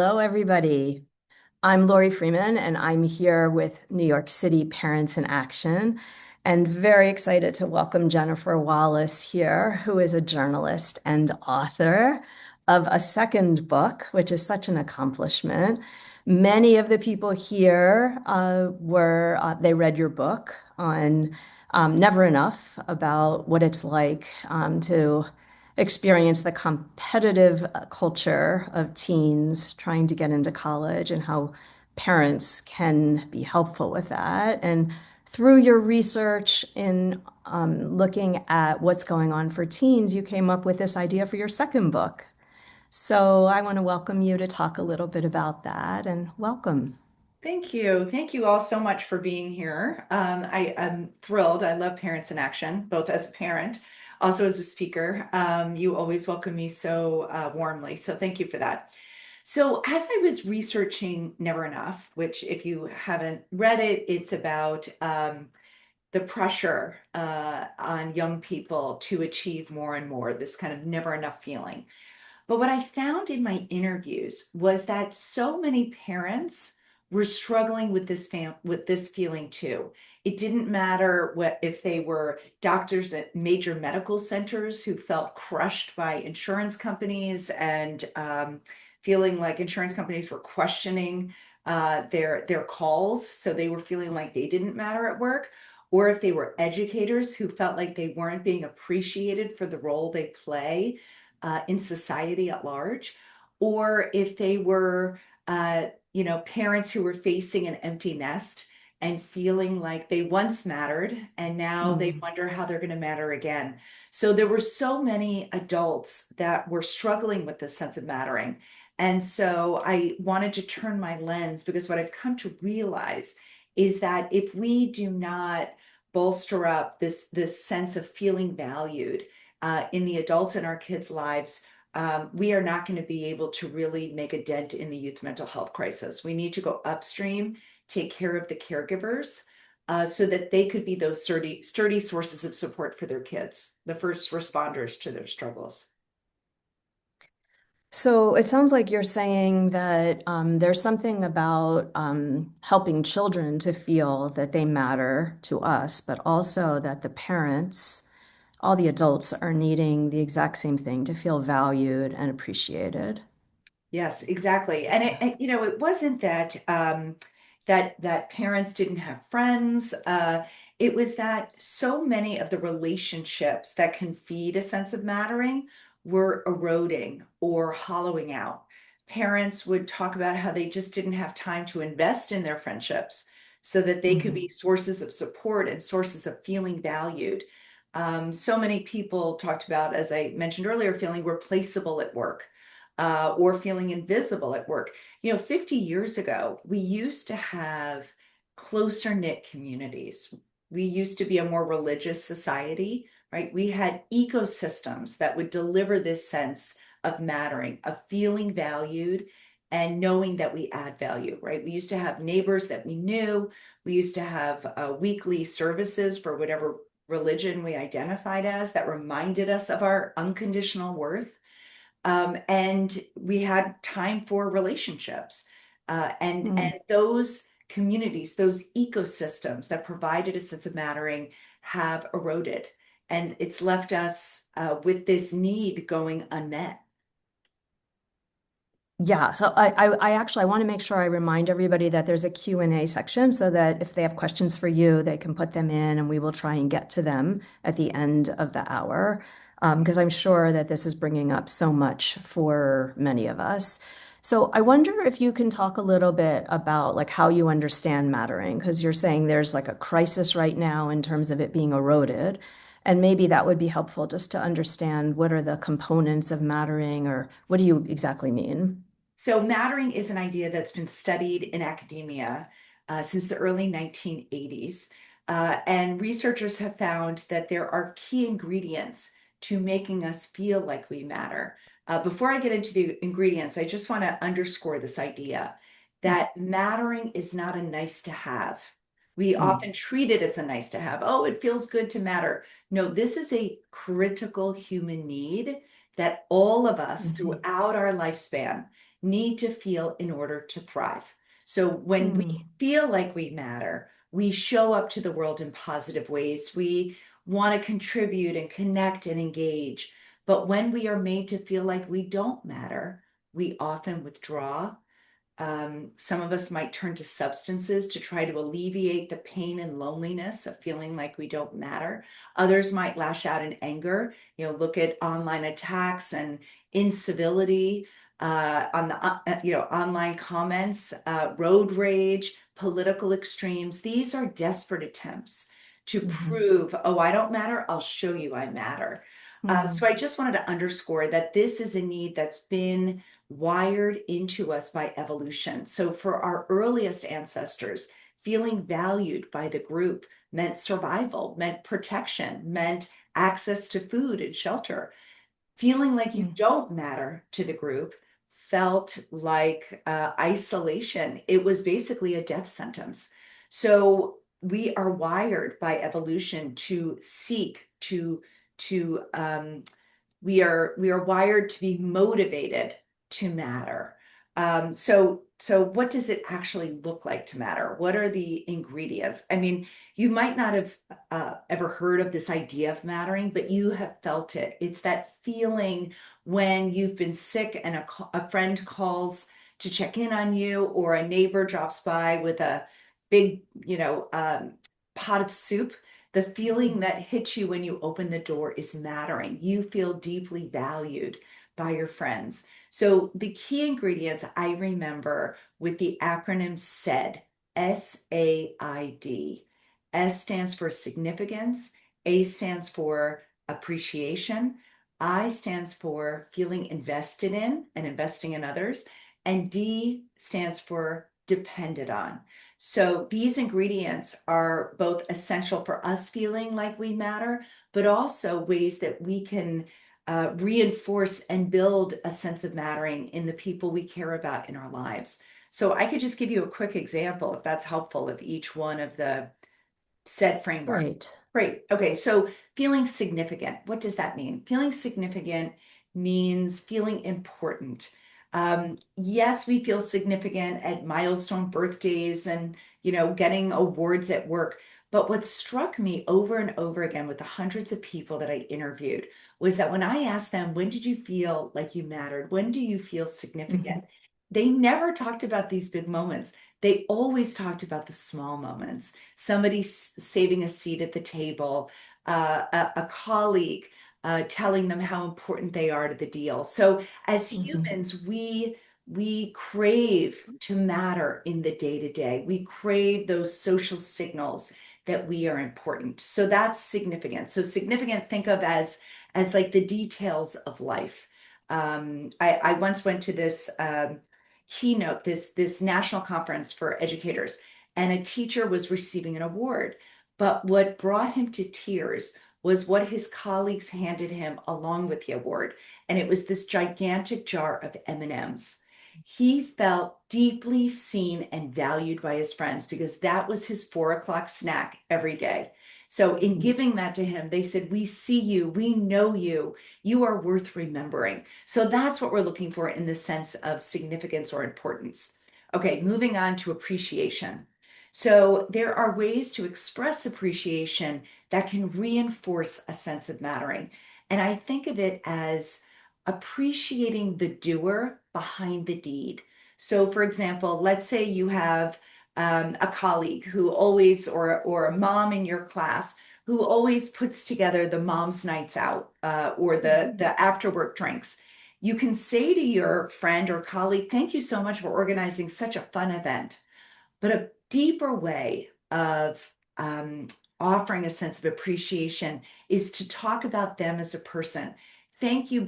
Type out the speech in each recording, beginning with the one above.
Hello, everybody. I'm Laurie Freeman, and I'm here with New York City Parents in Action, and very excited to welcome Jennifer Wallace here, who is a journalist and author of a second book, which is such an accomplishment. Many of the people here they read your book on Never Enough, about what it's like to experience the competitive culture of teens trying to get into college and how parents can be helpful with that. And through your research in looking at what's going on for teens, you came up with this idea for your second book. So I want to welcome you to talk a little bit about that, and welcome. Thank you. Thank you all so much for being here. I am thrilled. I love Parents in Action, both as a parent, also as a speaker. You always welcome me so warmly. So thank you for that. So as I was researching Never Enough, which if you haven't read it, it's about the pressure on young people to achieve more and more, this kind of never enough feeling. But what I found in my interviews was that so many parents were struggling with with this feeling too. It didn't matter what if they were doctors at major medical centers who felt crushed by insurance companies and feeling like insurance companies were questioning their calls, so they were feeling like they didn't matter at work, or if they were educators who felt like they weren't being appreciated for the role they play in society at large, or if they were, parents who were facing an empty nest and feeling like they once mattered and now they Mm. wonder how they're going to matter again. So there were so many adults that were struggling with this sense of mattering. And so I wanted to turn my lens because what I've come to realize is that if we do not bolster up this sense of feeling valued, in the adults in our kids' lives, we are not going to be able to really make a dent in the youth mental health crisis. We need to go upstream, take care of the caregivers, so that they could be those sturdy sources of support for their kids, the first responders to their struggles. So it sounds like you're saying that there's something about helping children to feel that they matter to us, but also that the parents, all the adults, are needing the exact same thing to feel valued and appreciated. Yes, exactly. And it wasn't that that parents didn't have friends. It was that so many of the relationships that can feed a sense of mattering were eroding or hollowing out. Parents would talk about how they just didn't have time to invest in their friendships so that they could be Mhm. sources of support and sources of feeling valued. So many people talked about, as I mentioned earlier, feeling replaceable at work, or feeling invisible at work. 50 years ago, we used to have closer knit communities. We used to be a more religious society, right? We had ecosystems that would deliver this sense of mattering, of feeling valued, and knowing that we add value, right? We used to have neighbors that we knew. We used to have weekly services for whatever religion we identified as that reminded us of our unconditional worth. And we had time for relationships. And Mm. those communities, those ecosystems that provided a sense of mattering have eroded. And it's left us with this need going unmet. Yeah, so I actually I want to make sure I remind everybody that there's a Q&A section so that if they have questions for you, they can put them in and we will try and get to them at the end of the hour. Because I'm sure that this is bringing up so much for many of us. So I wonder if you can talk a little bit about like how you understand mattering, because you're saying there's like a crisis right now in terms of it being eroded. And maybe that would be helpful just to understand what are the components of mattering, or what do you exactly mean? So, mattering is an idea that's been studied in academia since the early 1980s. And researchers have found that there are key ingredients to making us feel like we matter. Before I get into the ingredients, I just want to underscore this idea that mattering is not a nice to have. We Mm. often treat it as a nice to have. Oh, it feels good to matter. No, this is a critical human need that all of us Mhm. throughout our lifespan need to feel in order to thrive. So when we Mm. feel like we matter, we show up to the world in positive ways. We want to contribute and connect and engage. But when we are made to feel like we don't matter, we often withdraw. Some of us might turn to substances to try to alleviate the pain and loneliness of feeling like we don't matter. Others might lash out in anger, look at online attacks and incivility on the online comments, road rage, political extremes. These are desperate attempts to Mhm. prove, oh, I don't matter. I'll show you I matter. So Mm. I just wanted to underscore that this is a need that's been wired into us by evolution. So for our earliest ancestors, feeling valued by the group meant survival, meant protection, meant access to food and shelter. Feeling like you Mm. don't matter to the group felt like isolation. It was basically a death sentence. So we are wired by evolution to seek to we are wired to be motivated to matter. So what does it actually look like to matter? What are the ingredients? I mean, you might not have ever heard of this idea of mattering, but you have felt it. It's that feeling when you've been sick and a friend calls to check in on you, or a neighbor drops by with a big, pot of soup. The feeling Mhm. that hits you when you open the door is mattering. You feel deeply valued by your friends. So the key ingredients I remember with the acronym SAID, SAID. S stands for significance, A stands for appreciation, I stands for feeling invested in and investing in others, and D stands for depended on. So these ingredients are both essential for us feeling like we matter, but also ways that we can reinforce and build a sense of mattering in the people we care about in our lives. So I could just give you a quick example, if that's helpful, of each one of the said framework. Great. Great. Okay. So feeling significant. What does that mean? Feeling significant means feeling important. Yes, we feel significant at milestone birthdays and, getting awards at work. But what struck me over and over again with the hundreds of people that I interviewed was that when I asked them, when did you feel like you mattered? When do you feel significant? Mhm. They never talked about these big moments. They always talked about the small moments. Somebody saving a seat at the table, a colleague telling them how important they are to the deal. So as Mhm. humans, we crave to matter in the day to day. We crave those social signals that we are important. So that's significant. So significant, think of as like the details of life. I once went to this keynote, this national conference for educators, and a teacher was receiving an award. But what brought him to tears was what his colleagues handed him along with the award, and it was this gigantic jar of M&Ms. He felt deeply seen and valued by his friends because that was his 4 o'clock snack every day. So, in Mhm. giving that to him, they said, we see you, we know you, you are worth remembering. So that's what we're looking for in the sense of significance or importance. Okay, moving on to appreciation. So there are ways to express appreciation that can reinforce a sense of mattering. And I think of it as appreciating the doer behind the deed. So, for example, let's say you have a colleague who always, or a mom in your class who always puts together the mom's nights out or Mhm. the after work drinks. You can say to your friend or colleague, thank you so much for organizing such a fun event. But a deeper way of offering a sense of appreciation is to talk about them as a person. Thank you you,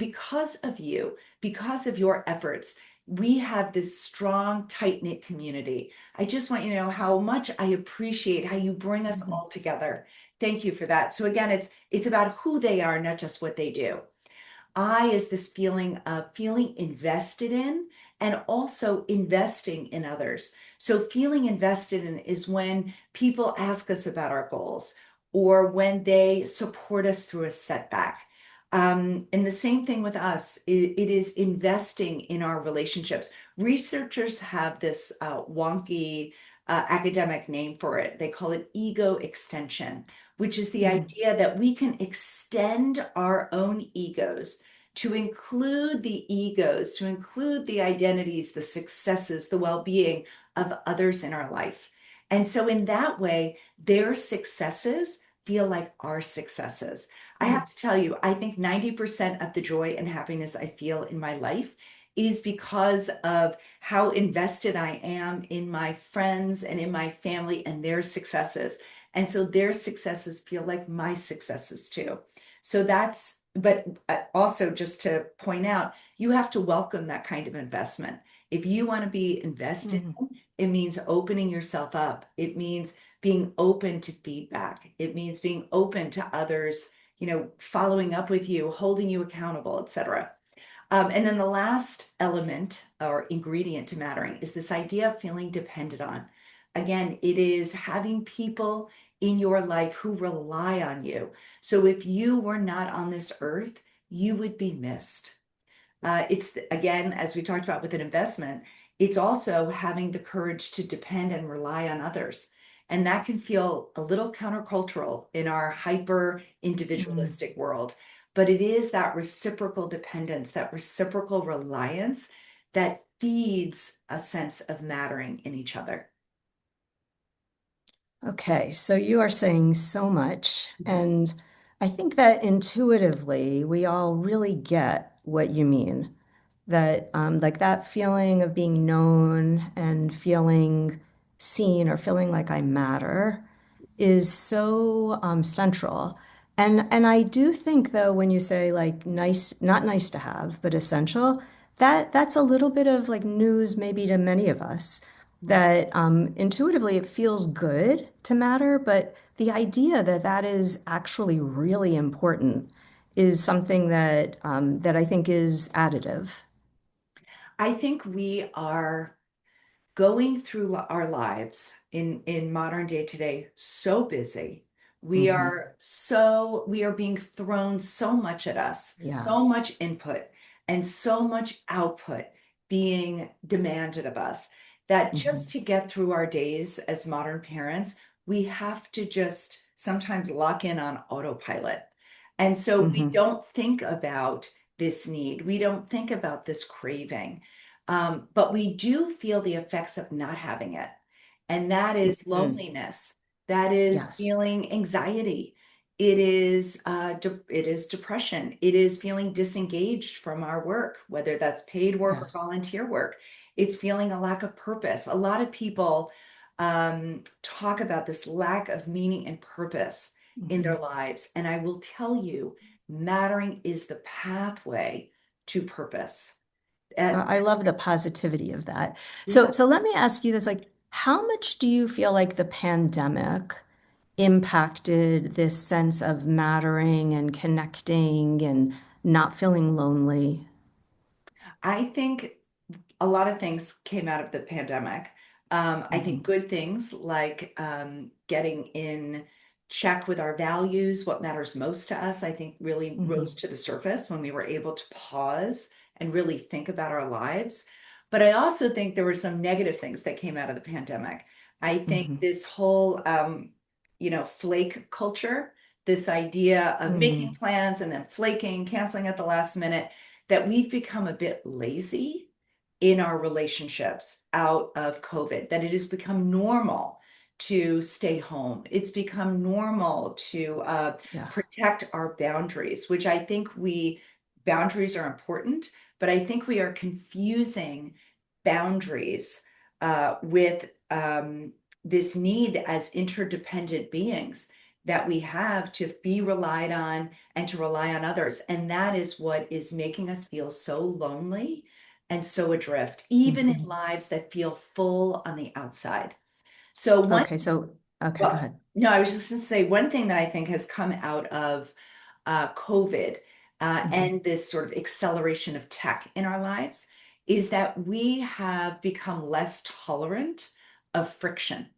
because of your efforts. We have this strong, tight-knit community. I just want you to know how much I appreciate how you bring us Mhm. all together. Thank you for that. So again, it's about who they are, not just what they do. I is this feeling of feeling invested in and also investing in others. So, feeling invested in is when people ask us about our goals or when they support us through a setback. And the same thing with us. It is investing in our relationships. Researchers have this wonky academic name for it. They call it ego extension, which is the Mhm. idea that we can extend our own egos to include the egos, to include the identities, the successes, the well-being of others in our life. And so in that way, their successes feel like our successes. I have Mm. to tell you, I think 90% of the joy and happiness I feel in my life is because of how invested I am in my friends and in my family and their successes. And so their successes feel like my successes too. So but also just to point out, you have to welcome that kind of investment. If you want to be invested Mhm. in, it means opening yourself up. It means being open to feedback. It means being open to others, following up with you, holding you accountable, etc. And then the last element or ingredient to mattering is this idea of feeling dependent on. Again, it is having people in your life who rely on you. So if you were not on this earth, you would be missed. It's again, as we talked about with an investment, it's also having the courage to depend and rely on others. And that can feel a little countercultural in our hyper Mhm. individualistic world. But it is that reciprocal dependence, that reciprocal reliance that feeds a sense of mattering in each other. Okay, so you are saying so much, and I think that intuitively we all really get what you mean. That like that feeling of being known and feeling seen or feeling like I matter is so central. And I do think though when you say like nice, not nice to have, but essential, that's a little bit of like news maybe to many of us that intuitively it feels good to matter, but the idea that that is actually really important is something that I think is additive. I think we are going through our lives in modern day today so busy. Hmm. We are being thrown so much at us, Yeah. so much input and so much output being demanded of us, that just Hmm. to get through our days as modern parents, we have to just sometimes lock in on autopilot. And so we Hmm. don't think about this need. We don't think about this craving. But we do feel the effects of not having it. And that is Hmm. loneliness. That is Yes. feeling anxiety. It is depression. It is feeling disengaged from our work, whether that's paid work or Yes. volunteer work. It's feeling a lack of purpose. A lot of people talk about this lack of meaning and purpose in their Hmm. lives. And I will tell you, mattering is the pathway to purpose. Uh, I love the positivity of that. So, yeah. so let me ask you this, like, how much do you feel like the pandemic impacted this sense of mattering and connecting and not feeling lonely? I think a lot of things came out of the pandemic. I think Hmm. good things like getting in check with our values, what matters most to us, I think really rose Hmm. to the surface when we were able to pause and really think about our lives. But I also think there were some negative things that came out of the pandemic. I think Hmm. this whole, flake culture, this idea of making Hmm. plans and then flaking, canceling at the last minute, that we've become a bit lazy in our relationships out of COVID, that it has become normal to stay home. It's become normal to Yeah. protect our boundaries, which I think boundaries are important, but I think we are confusing boundaries with this need as interdependent beings that we have to be relied on and to rely on others. And that is what is making us feel so lonely and so adrift, even in Hmm. lives that feel full on the outside. So Okay, so okay, go well, ahead. no, I was just going to say one thing that I think has come out of COVID Hmm. and this sort of acceleration of tech in our lives is that we have become less tolerant of friction.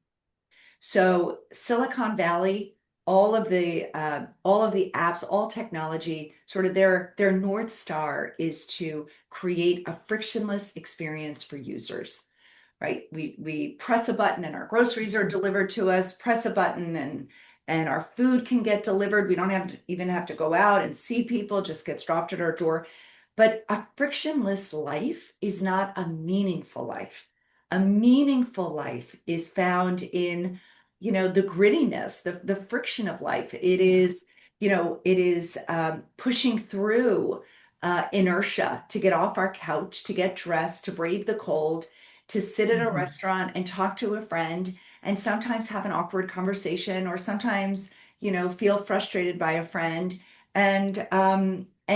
So Silicon Valley all of the apps, all technology, sort of their North Star is to create a frictionless experience for users, right? We press a button and our groceries are delivered to us, press a button and our food can get delivered. We don't have to even have to go out and see people, just gets dropped at our door. But a frictionless life is not a meaningful life. A meaningful life is found in, the grittiness, the friction of life. It Yeah. is, it is pushing through inertia to get off our couch, to get dressed, to brave the cold, to sit at a Mhm. restaurant and talk to a friend, and sometimes have an awkward conversation, or sometimes, feel frustrated by a friend and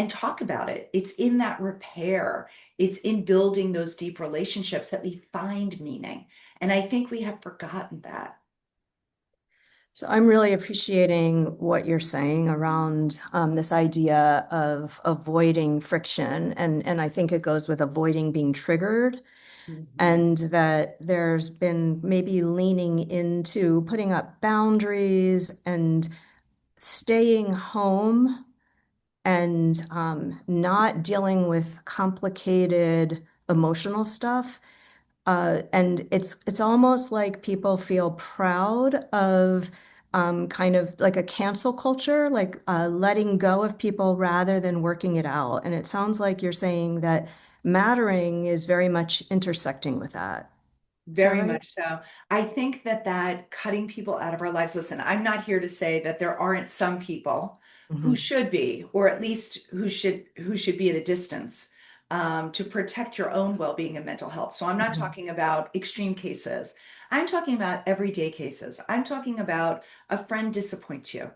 talk about it. It's in that repair. It's in building those deep relationships that we find meaning. And I think we have forgotten that. So I'm really appreciating what you're saying around this idea of avoiding friction, and I think it goes with avoiding being triggered, Mhm. and that there's been maybe leaning into putting up boundaries and staying home and not dealing with complicated emotional stuff. And it's almost like people feel proud of kind of like a cancel culture, like letting go of people rather than working it out. And it sounds like you're saying that mattering is very much intersecting with that. Is that Very right? much so. I think that cutting people out of our lives, listen, I'm not here to say that there aren't some people who Hmm. should be, or at least who should be at a distance to protect your own well-being and mental health. So I'm not Hmm. talking about extreme cases. I'm talking about everyday cases. I'm talking about a friend disappoints you.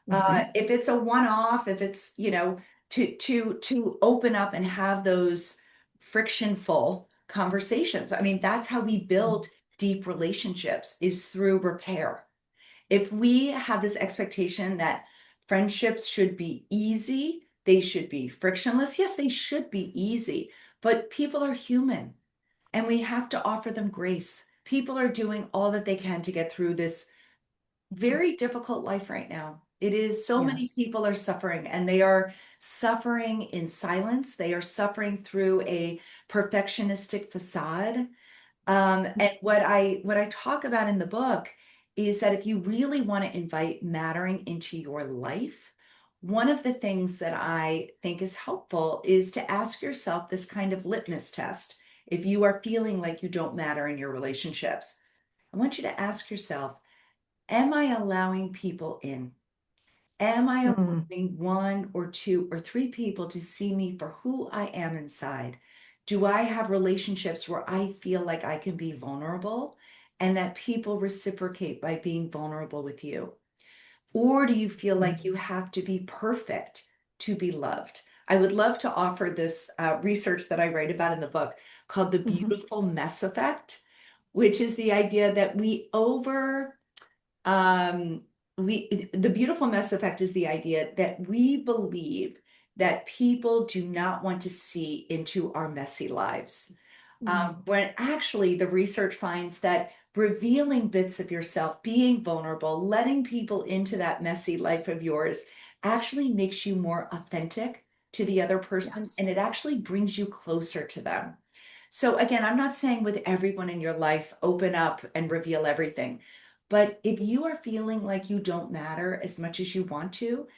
Hmm. If it's a one-off, if it's, to open up and have those frictionful conversations. I mean, that's how we build deep relationships is through repair. If we have this expectation that friendships should be easy, they should be frictionless. Yes, they should be easy, but people are human and we have to offer them grace. People are doing all that they can to get through this very difficult life right now. It is so many Yes. people are suffering and they are suffering in silence. They are suffering through a perfectionistic facade. And what I talk about in the book is that if you really want to invite mattering into your life, one of the things that I think is helpful is to ask yourself this kind of litmus test. If you are feeling like you don't matter in your relationships, I want you to ask yourself, am I allowing people in? Am I Mm. allowing one or two or three people to see me for who I am inside? Do I have relationships where I feel like I can be vulnerable and that people reciprocate by being vulnerable with you? Or do you feel like you have to be perfect to be loved? I would love to offer this research that I write about in the book called the Mhm. beautiful mess effect, which is the idea that um, the beautiful mess effect is the idea that we believe that people do not want to see into our messy lives. Mm. When actually the research finds that revealing bits of yourself, being vulnerable, letting people into that messy life of yours actually makes you more authentic to the other person Yes. and it actually brings you closer to them. So again, I'm not saying with everyone in your life, open up and reveal everything. But if you are feeling like you don't matter as much as you want to,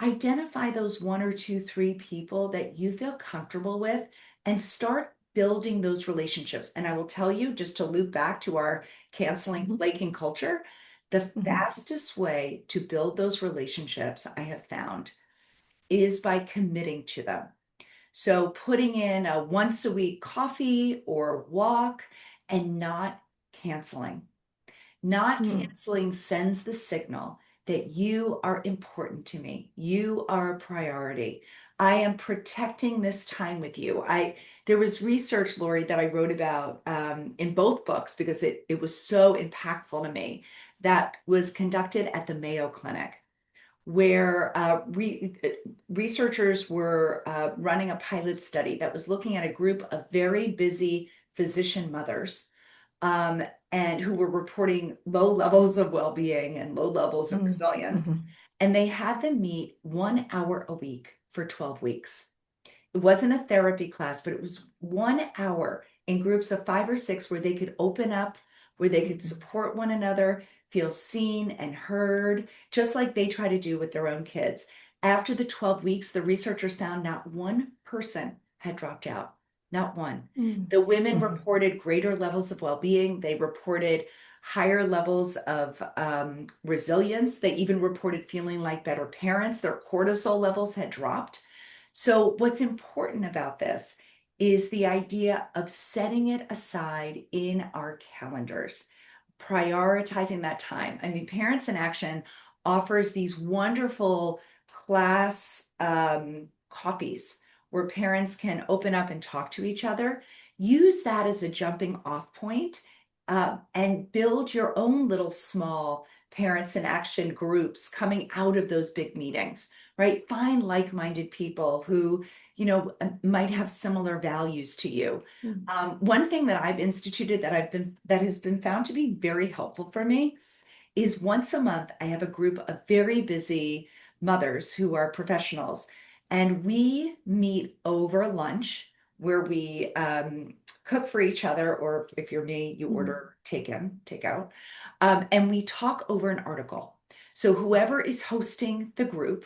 identify those one or two, three people that you feel comfortable with and start building those relationships. And I will tell you, just to loop back to our canceling, Mhm. flaking culture, the Mhm. fastest way to build those relationships I have found is by committing to them. So putting in a once a week coffee or walk and not canceling. Not Mm. canceling sends the signal that you are important to me. You are a priority. I am protecting this time with you. There was research, Lori, that I wrote about in both books because it was so impactful to me that was conducted at the Mayo Clinic where researchers were running a pilot study that was looking at a group of very busy physician mothers. Um, and who were reporting low levels of well-being and low levels of Mm, resilience. mhm, And they had them meet 1 hour a week for 12 weeks. It wasn't a therapy class, but it was 1 hour in groups of 5 or 6 where they could open up, where they could mhm, support one another, feel seen and heard, just like they try to do with their own kids. After the 12 weeks, the researchers found not one person had dropped out, not one. mm, The women mhm, reported greater levels of well-being. They reported higher levels of resilience. They even reported feeling like better parents. Their cortisol levels had dropped. So, what's important about this is the idea of setting it aside in our calendars, prioritizing that time. I mean, Parents in Action offers these wonderful class copies where parents can open up and talk to each other. Use that as a jumping off point, and build your own little small Parents in Action groups coming out of those big meetings, right? Find like-minded people who, might have similar values to you. mm, One thing that I've instituted that has been found to be very helpful for me is once a month, I have a group of very busy mothers who are professionals, and we meet over lunch where we cook for each other, or if you're me, you mm, order takeout, and we talk over an article. So whoever is hosting the group,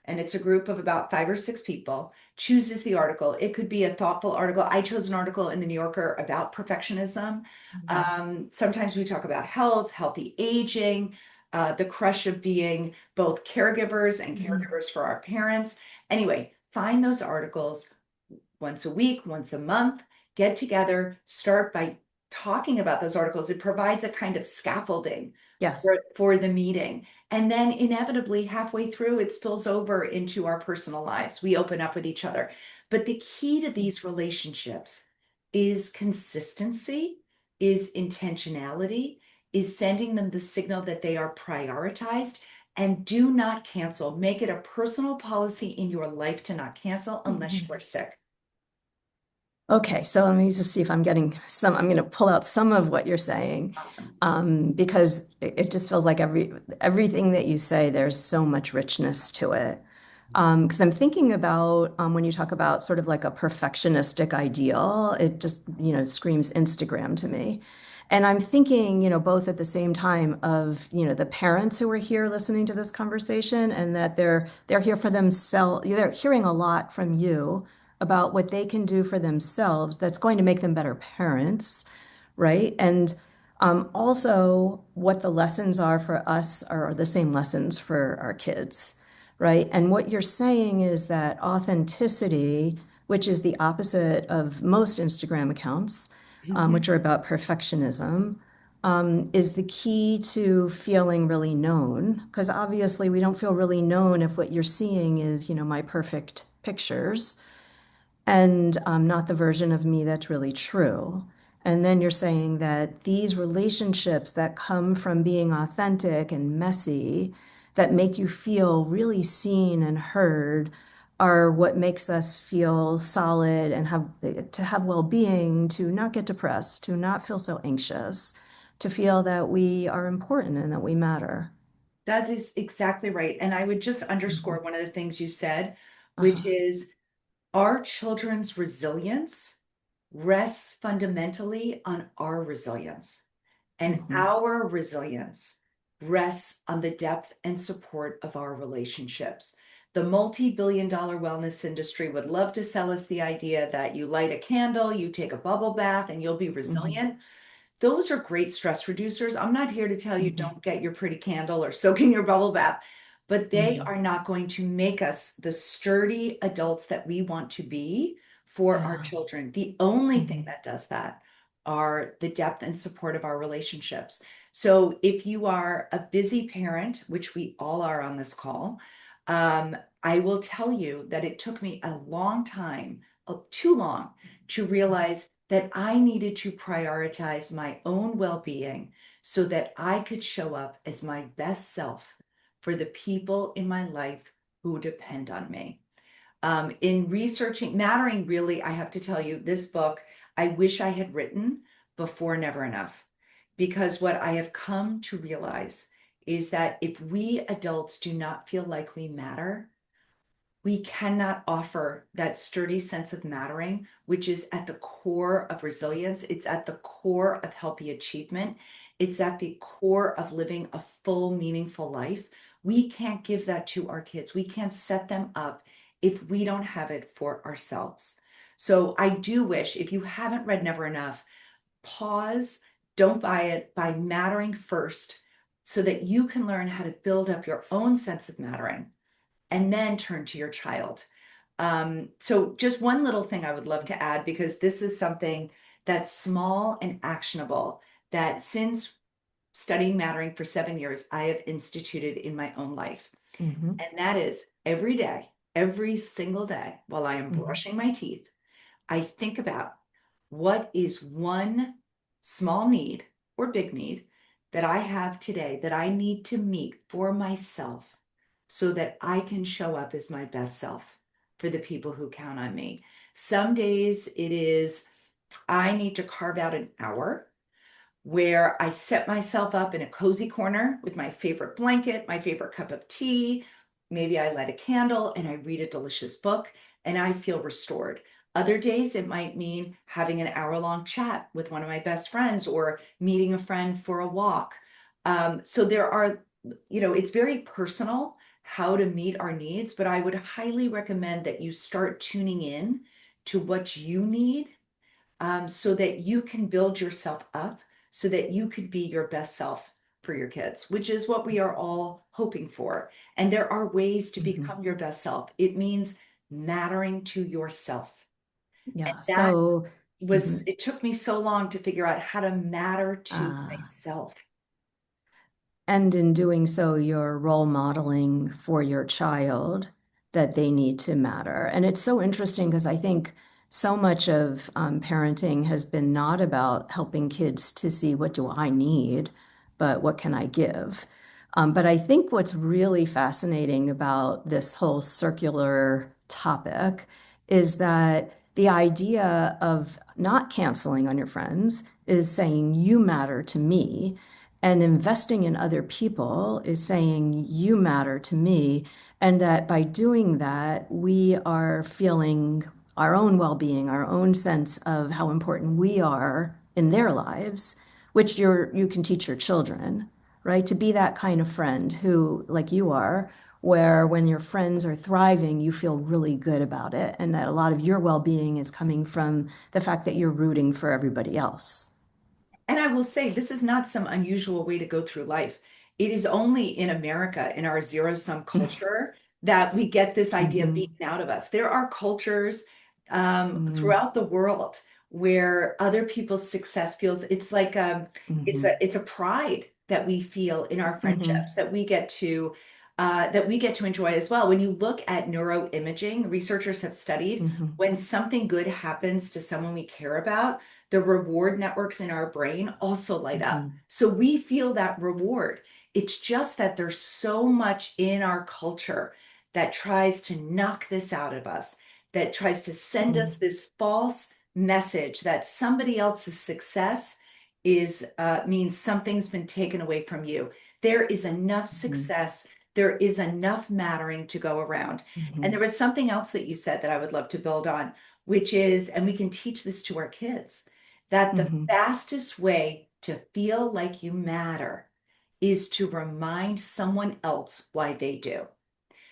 and it's a group of about 5 or 6 people, chooses the article. It could be a thoughtful article. I chose an article in the New Yorker about perfectionism. mhm, Sometimes we talk about health, healthy aging, the crush of being both caregivers and mhm. caregivers for our parents. Anyway, find those articles once a week, once a month, get together, start by talking about those articles. It provides a kind of scaffolding Yes. for the meeting. And then inevitably, halfway through, it spills over into our personal lives. We open up with each other. But the key to these relationships is consistency, is intentionality, is sending them the signal that they are prioritized. And do not cancel. Make it a personal policy in your life to not cancel unless you Mhm. are sick. Okay, so let me just see if I'm getting some. I'm going to pull out some of what you're saying, Awesome. because it just feels like everything that you say, there's so much richness to it. Because I'm thinking about when you talk about sort of like a perfectionistic ideal, it just, screams Instagram to me. And I'm thinking, both at the same time of, the parents who are here listening to this conversation and that they're here for themselves. They're hearing a lot from you about what they can do for themselves that's going to make them better parents, right? And also what the lessons are for us are the same lessons for our kids, right? And what you're saying is that authenticity, which is the opposite of most Instagram accounts, Mhm. which are about perfectionism, is the key to feeling really known. Because obviously, we don't feel really known if what you're seeing is, my perfect pictures and not the version of me that's really true. And then you're saying that these relationships that come from being authentic and messy, that make you feel really seen and heard, are what makes us feel solid and have well-being, to not get depressed, to not feel so anxious, to feel that we are important and that we matter. That is exactly right. And I would just underscore Mhm. one of the things you said, which Uh-huh. is our children's resilience rests fundamentally on our resilience. And Mhm. our resilience rests on the depth and support of our relationships. The multi-billion-dollar wellness industry would love to sell us the idea that you light a candle, you take a bubble bath, and you'll be Mhm. resilient. Those are great stress reducers. I'm not here to tell you Mhm. don't get your pretty candle or soak in your bubble bath, but they Mhm. are not going to make us the sturdy adults that we want to be for our Yeah. children. The only thing Mhm. that does that are the depth and support of our relationships. So if you are a busy parent, which we all are on this call, I will tell you that it took me a long time, too long, to realize that I needed to prioritize my own well-being so that I could show up as my best self for the people in my life who depend on me. In researching Mattering, really, I have to tell you, this book, I wish I had written before Never Enough. because what I have come to realize is that if we adults do not feel like we matter, we cannot offer that sturdy sense of mattering, which is at the core of resilience. It's at the core of healthy achievement. It's at the core of living a full, meaningful life. We can't give that to our kids. We can't set them up if we don't have it for ourselves. So I do wish, if you haven't read Never Enough, pause, don't buy it, buy Mattering first so that you can learn how to build up your own sense of mattering and then turn to your child. So just one little thing I would love to add, because this is something that's small and actionable that since studying Mattering for 7 years, I have instituted in my own life. Hmm. And that is every day, every single day, while I am Hmm. brushing my teeth, I think about what is one small need or big need that I have today that I need to meet for myself so that I can show up as my best self for the people who count on me. Some days it is, I need to carve out an hour where I set myself up in a cozy corner with my favorite blanket, my favorite cup of tea. Maybe I light a candle and I read a delicious book and I feel restored. Other days, it might mean having an hour-long chat with one of my best friends or meeting a friend for a walk. So there are, it's very personal how to meet our needs, but I would highly recommend that you start tuning in to what you need, so that you can build yourself up so that you could be your best self for your kids, which is what we are all hoping for. And there are ways to Hmm. become your best self. It means mattering to yourself. And Yeah. that So, was, mhm. it took me so long to figure out how to matter to uh, myself. And in doing so, you're role modeling for your child that they need to matter. And it's so interesting because I think so much of parenting has been not about helping kids to see what do I need, but what can I give. But I think what's really fascinating about this whole circular topic is that the idea of not canceling on your friends is saying, you matter to me. And investing in other people is saying, you matter to me. And that by doing that, we are feeling our own well being, our own sense of how important we are in their lives, which you can teach your children, right? To be that kind of friend who, like you are, where when your friends are thriving, you feel really good about it. And that a lot of your well being is coming from the fact that you're rooting for everybody else. And I will say, this is not some unusual way to go through life. It is only in America, in our zero-sum culture, that we get this idea Hmm. beaten out of us. There are cultures Hmm. throughout the world where other people's success feels, it's like Hmm. it's a pride that we feel in our Hmm. friendships that we get to enjoy as well. When you look at neuroimaging, researchers have studied Hmm. when something good happens to someone we care about, the reward networks in our brain also light up. Hmm. So we feel that reward. It's just that there's so much in our culture that tries to knock this out of us, that tries to send us Hmm. this false message that somebody else's success is means something's been taken away from you. There is enough Hmm. success, there is enough mattering to go around. And there Hmm. was something else that you said that I would love to build on, which is, and we can teach this to our kids, that the Hmm. fastest way to feel like you matter is to remind someone else why they do.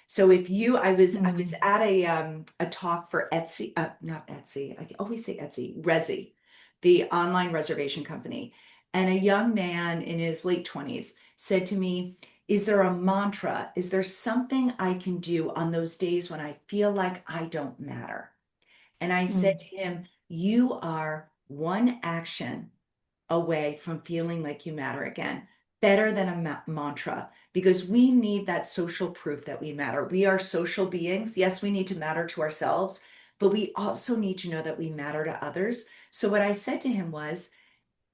So if you, I was Hmm. at a talk for Etsy, not Etsy, I always say Etsy, Resi, the online reservation company. And a young man in his late 20s said to me, is there a mantra? Is there something I can do on those days when I feel like I don't matter? And I said Hmm. to him, you are one action away from feeling like you matter again. Better than a mantra, because we need that social proof that we matter. We are social beings. Yes, we need to matter to ourselves, but we also need to know that we matter to others. So, what I said to him was,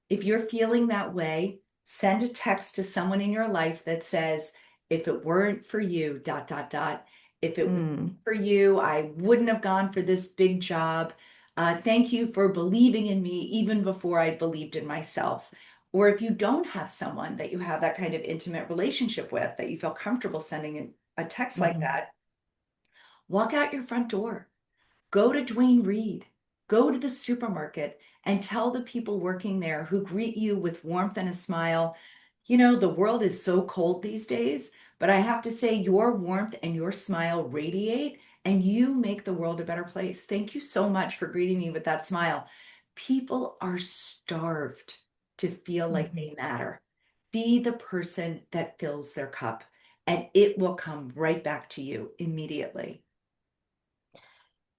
if you're feeling that way, send a text to someone in your life that says, if it weren't for you, dot, dot, dot, if it weren't Hmm. for you, I wouldn't have gone for this big job. Thank you for believing in me even before I believed in myself. Or if you don't have someone that you have that kind of intimate relationship with, that you feel comfortable sending a text like Hmm. that, walk out your front door. Go to Dwayne Reed, go to the supermarket and tell the people working there who greet you with warmth and a smile, the world is so cold these days, but I have to say, your warmth and your smile radiate and you make the world a better place. Thank you so much for greeting me with that smile. People are starved to feel like Hmm. they matter. Be the person that fills their cup, and it will come right back to you immediately.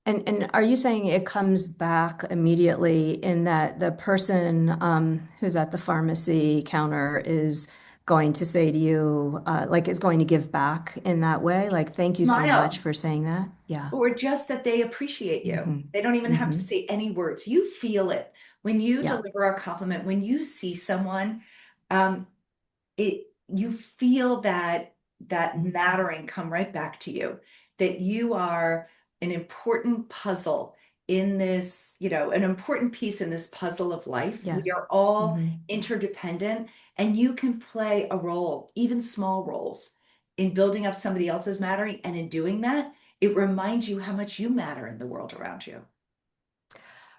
And are you saying it comes back immediately in that the person who's at the pharmacy counter is going to say to you, like, is going to give back in that way? Like, thank you so much Smile. for saying that. Yeah. Or just that they appreciate you. Hmm. They don't even have to Hmm. say any words. You feel it when you Yeah. deliver a compliment, when you see someone, um, you feel that Hmm. mattering come right back to you, that you are an important puzzle in this, an important piece in this puzzle of life. We Yes. are all Hmm. interdependent, and you can play a role, even small roles, in building up somebody else's mattering. And in doing that, it reminds you how much you matter in the world around you.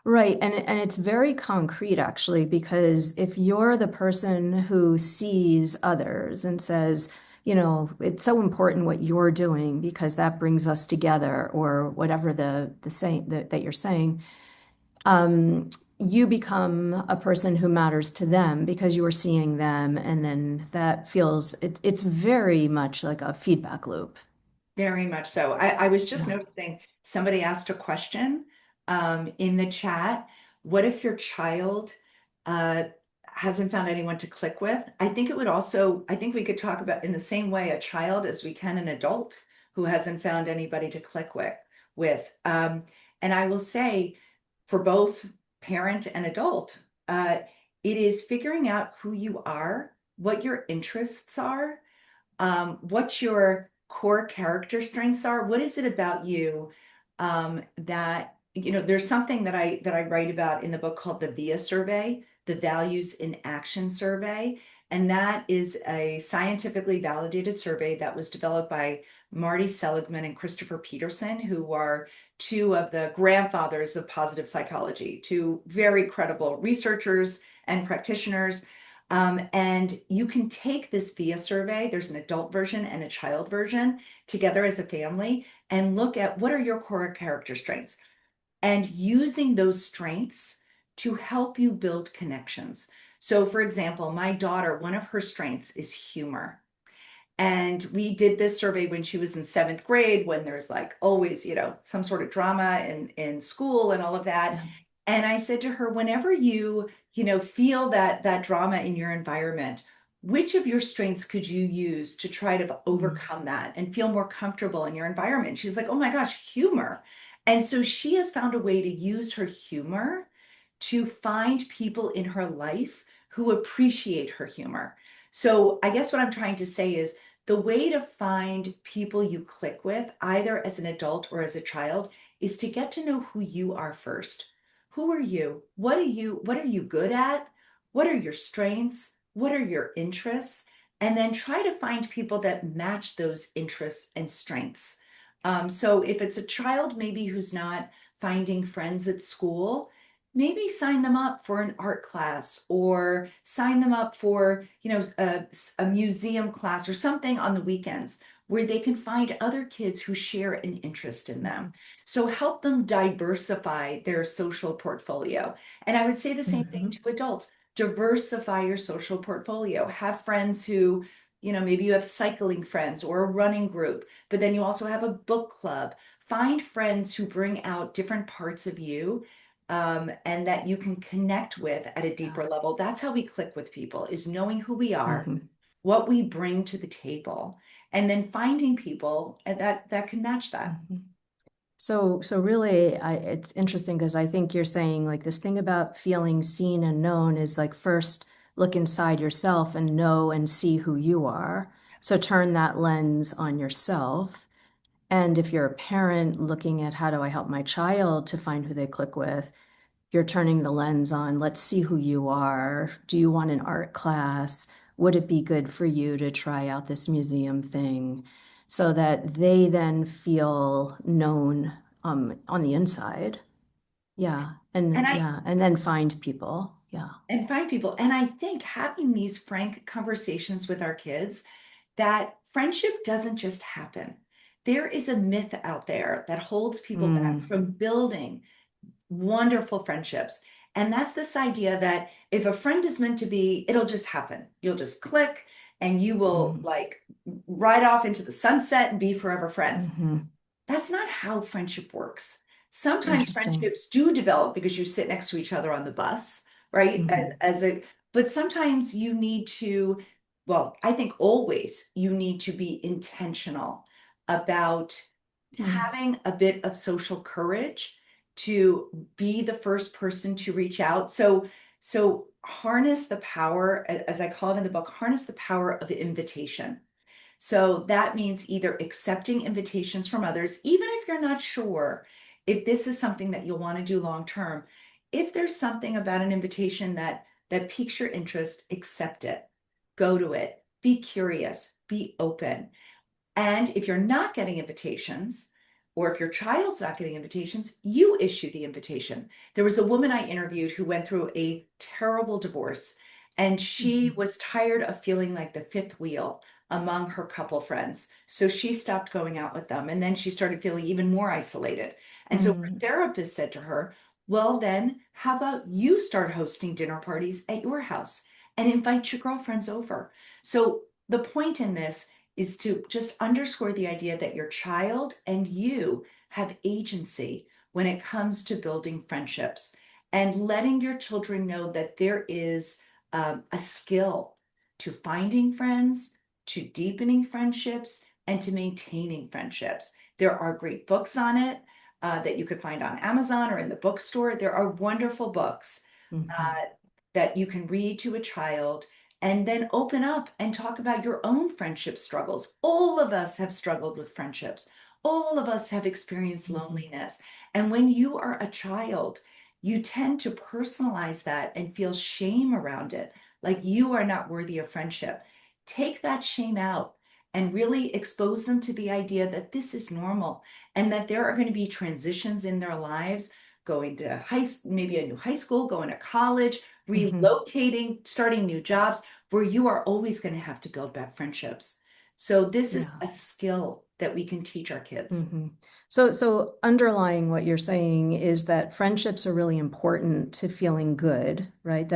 Right. And it's very concrete actually, because if you're the person who sees others and says, it's so important what you're doing because that brings us together, or whatever the saying that you're saying, um, you become a person who matters to them because you are seeing them, and then that feels it's very much like a feedback loop. Very much so. I was just Yeah. noticing somebody asked a question in the chat. What if your child uh, hasn't found anyone to click with? I think we could talk about in the same way a child as we can an adult who hasn't found anybody to click with. And I will say for both parent and adult, it is figuring out who you are, what your interests are, what your core character strengths are. What is it about you that there's something that I write about in the book called the VIA survey, the Values in Action survey. And that is a scientifically validated survey that was developed by Marty Seligman and Christopher Peterson, who are two of the grandfathers of positive psychology, two very credible researchers and practitioners. And you can take this via survey, there's an adult version and a child version together as a family, and look at what are your core character strengths and using those strengths to help you build connections. So, for example, my daughter, one of her strengths is humor. And we did this survey when she was in seventh grade, when there's like always, some sort of drama in school and all of that. Yeah. And I said to her, whenever you feel that drama in your environment, which of your strengths could you use to try to Mm. overcome that and feel more comfortable in your environment? She's like, oh my gosh, humor. And so she has found a way to use her humor to find people in her life who appreciate her humor. So I guess what I'm trying to say is the way to find people you click with, either as an adult or as a child, is to get to know who you are first. Who are you? What are you good at? What are your strengths? What are your interests? And then try to find people that match those interests and strengths. So if it's a child maybe who's not finding friends at school, maybe sign them up for an art class or sign them up for, a museum class or something on the weekends where they can find other kids who share an interest in them. So help them diversify their social portfolio. And I would say the same thing Hmm. to adults. Diversify your social portfolio. Have friends who, maybe you have cycling friends or a running group, but then you also have a book club. Find friends who bring out different parts of you, and that you can connect with at a Yeah. deeper level. That's how we click with people, is knowing who we are, Hmm. what we bring to the table, and then finding people that can match that. Hmm. So really, it's interesting because I think you're saying like this thing about feeling seen and known is like first look inside yourself and know and see who you are. So Yes. turn that lens on yourself. And if you're a parent looking at how do I help my child to find who they click with, you're turning the lens on, let's see who you are. Do you want an art class? Would it be good for you to try out this museum thing? So that they then feel known on the inside. Yeah. And And I yeah. And then find people. Yeah. and find people. And I think having these frank conversations with our kids, that friendship doesn't just happen. There is a myth out there that holds people back Mm, from building wonderful friendships. And that's this idea that if a friend is meant to be, it'll just happen. You'll just click and you will mm, like ride off into the sunset and be forever friends. hmm. That's not how friendship works. Sometimes Interesting. friendships do develop because you sit next to each other on the bus, right? Hmm. But sometimes you need to, well, I think always you need to be intentional about Mm, having a bit of social courage to be the first person to reach out. So harness the power, as I call it in the book, harness the power of the invitation. So that means either accepting invitations from others, even if you're not sure if this is something that you'll want to do long term. If there's something about an invitation that piques your interest, accept it. Go to it. Be curious, be open. And if you're not getting invitations, or if your child's not getting invitations, you issue the invitation. There was a woman I interviewed who went through a terrible divorce, and she mhm, was tired of feeling like the fifth wheel among her couple friends. So she stopped going out with them. And then she started feeling even more isolated. And so her mm, therapist said to her, well, then, how about you start hosting dinner parties at your house and invite your girlfriends over? So the point in this is to just underscore the idea that your child and you have agency when it comes to building friendships and letting your children know that there is a skill to finding friends, to deepening friendships, and to maintaining friendships. There are great books on it that you could find on Amazon or in the bookstore. There are wonderful books mhm, uh, that you can read to a child and then open up and talk about your own friendship struggles. All of us have struggled with friendships. All of us have experienced mhm, loneliness. And when you are a child, you tend to personalize that and feel shame around it, like you are not worthy of friendship. Take that shame out and really expose them to the idea that this is normal and that there are going to be transitions in their lives, going to maybe a new high school, going to college, mhm. relocating, starting new jobs, where you are always going to have to build back friendships. So this is Yeah. a skill that we can teach our kids. Hmm. So underlying what you're saying is that friendships are really important to feeling good, right?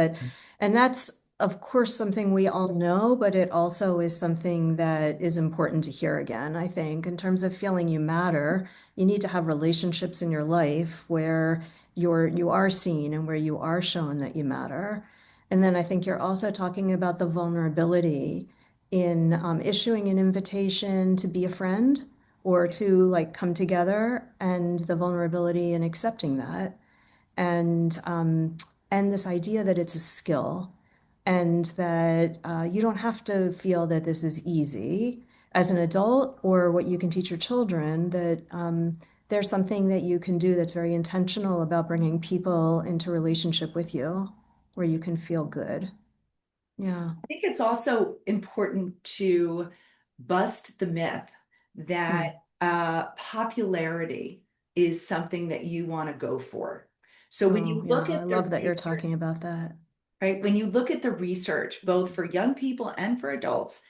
And that's, of course, something we all know, but it also is something that is important to hear again, I think, in terms of feeling you matter. You need to have relationships in your life where you are seen and where you are shown that you matter. And then I think you're also talking about the vulnerability in issuing an invitation to be a friend or to like come together and the vulnerability in accepting that and this idea that it's a skill and that you don't have to feel that this is easy as an adult or what you can teach your children that there's something that you can do that's very intentional about bringing people into relationship with you where you can feel good. Yeah. I think it's also important to bust the myth that Hmm. popularity is something that you want to go for. So when Oh, you yeah. look I at the love that you're research, talking about that. right, when you look at the research, both for young people and for adults,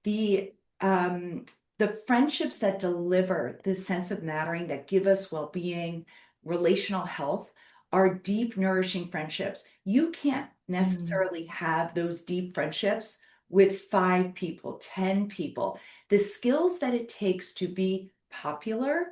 the um, the friendships that deliver this sense of mattering, that give us well-being, relational health, are deep, nourishing friendships. You can't Mm, necessarily have those deep friendships with 5 people, 10 people. The skills that it takes to be popular,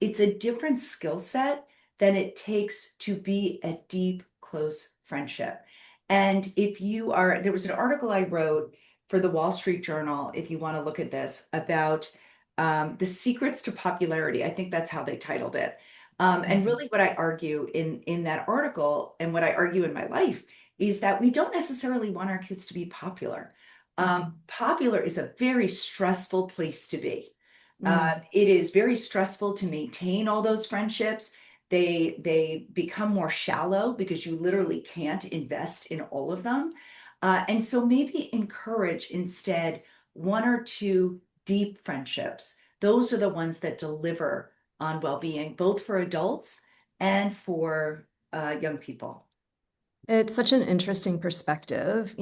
it's a different skill set than it takes to be a deep, close friendship. And if you are, there was an article I wrote for the Wall Street Journal, if you want to look at this, about the secrets to popularity. I think that's how they titled it. And mhm, really, what I argue in that article, and what I argue in my life, is that we don't necessarily want our kids to be popular. mhm, Popular is a very stressful place to be. mm, It is very stressful to maintain all those friendships. They become more shallow because you literally can't invest in all of them. And so maybe encourage instead one or two deep friendships. Those are the ones that deliver on well-being, both for adults and for young people. It's such an interesting perspective.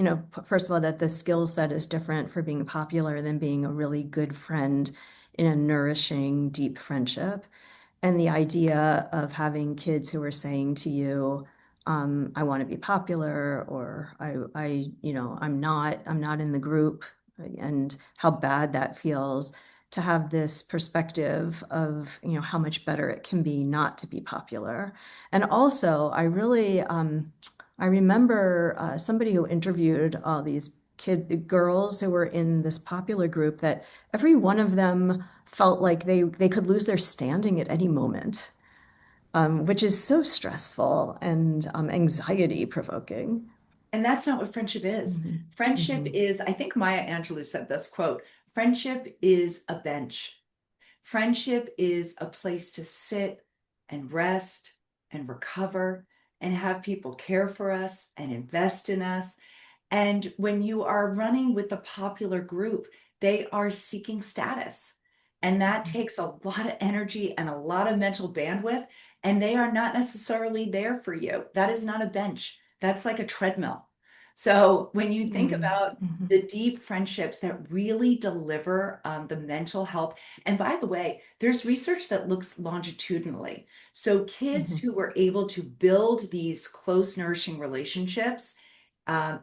First of all, that the skill set is different for being popular than being a really good friend in a nourishing, deep friendship. And the idea of having kids who are saying to you, I want to be popular, or I'm not in the group, and how bad that feels to have this perspective of, how much better it can be not to be popular. And also, I remember somebody who interviewed all these girls who were in this popular group, that every one of them felt like they could lose their standing at any moment, which is so stressful and anxiety provoking. And that's not what friendship is. Mhm. Friendship Mhm. is, I think Maya Angelou said this quote, friendship is a bench. Friendship is a place to sit and rest and recover and have people care for us and invest in us. And when you are running with the popular group, they are seeking status. And that takes a lot of energy and a lot of mental bandwidth. And they are not necessarily there for you. That is not a bench, that's like a treadmill. So when you think Mhm. about Mhm. the deep friendships that really deliver the mental health, and by the way, there's research that looks longitudinally. So kids Mhm. who were able to build these close, nourishing relationships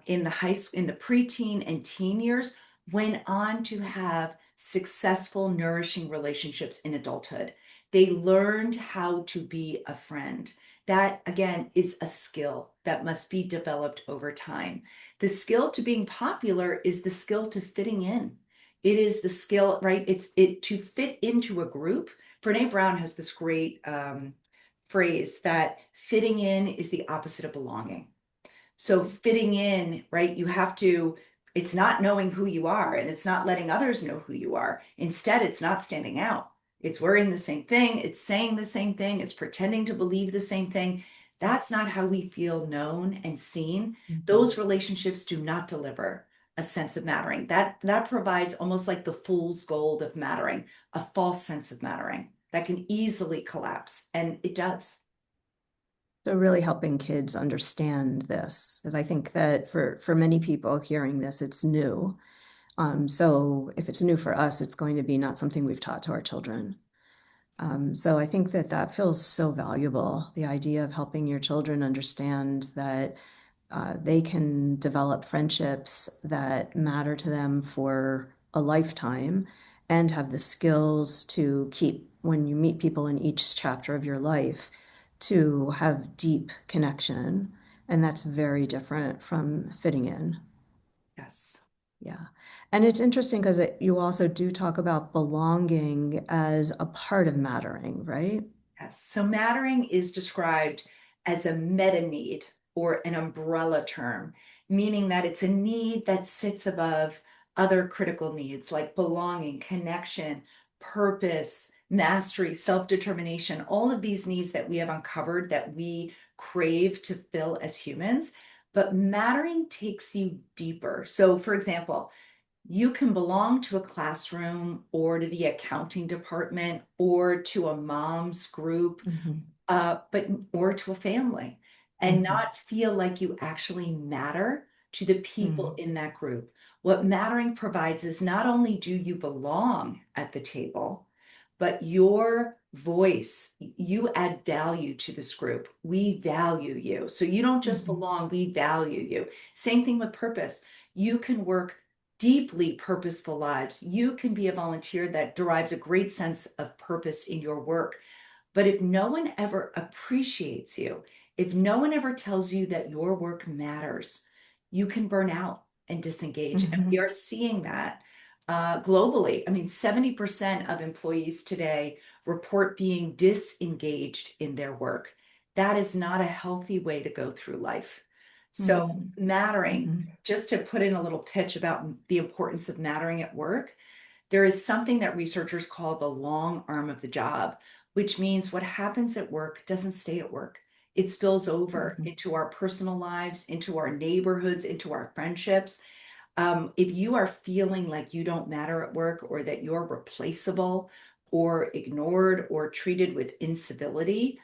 in the in the preteen and teen years went on to have successful, nourishing relationships in adulthood. They learned how to be a friend. That, again, is a skill that must be developed over time. The skill to being popular is the skill to fitting in. It is the skill, right? It's it to fit into a group. Brene Brown has this great phrase that fitting in is the opposite of belonging. So fitting in, right? It's not knowing who you are and it's not letting others know who you are. Instead, it's not standing out. It's wearing the same thing, it's saying the same thing, it's pretending to believe the same thing. That's not how we feel known and seen. Mhm. Those relationships do not deliver a sense of mattering. That provides almost like the fool's gold of mattering, a false sense of mattering that can easily collapse, and it does. So really helping kids understand this, because I think that for many people hearing this, it's new. So if it's new for us, it's going to be not something we've taught to our children. So I think that that feels so valuable, the idea of helping your children understand that they can develop friendships that matter to them for a lifetime, and have the skills to keep, when you meet people in each chapter of your life, to have deep connection. And that's very different from fitting in. Yes. Yeah. And it's interesting because you also do talk about belonging as a part of mattering, right? Yes. So mattering is described as a meta need or an umbrella term, meaning that it's a need that sits above other critical needs like belonging, connection, purpose, mastery, self-determination, all of these needs that we have uncovered that we crave to fill as humans. But mattering takes you deeper. So, for example, you can belong to a classroom or to the accounting department or to a mom's group, Hmm. but or to a family, and Hmm. not feel like you actually matter to the people Hmm. in that group. What mattering provides is not only do you belong at the table, but your voice, you add value to this group. We value you. So you don't just Hmm. belong, we value you. Same thing with purpose. You can work deeply purposeful lives. You can be a volunteer that derives a great sense of purpose in your work. But if no one ever appreciates you, if no one ever tells you that your work matters, you can burn out and disengage. And we Hmm. are seeing that globally. I mean, 70% of employees today report being disengaged in their work. That is not a healthy way to go through life. So, Hmm. mattering, Hmm. just to put in a little pitch about the importance of mattering at work, there is something that researchers call the long arm of the job. which means what happens at work doesn't stay at work. It spills over Mhm. into our personal lives, into our neighborhoods, into our friendships. If you are feeling like you don't matter at work or that you're replaceable or ignored or treated with incivility,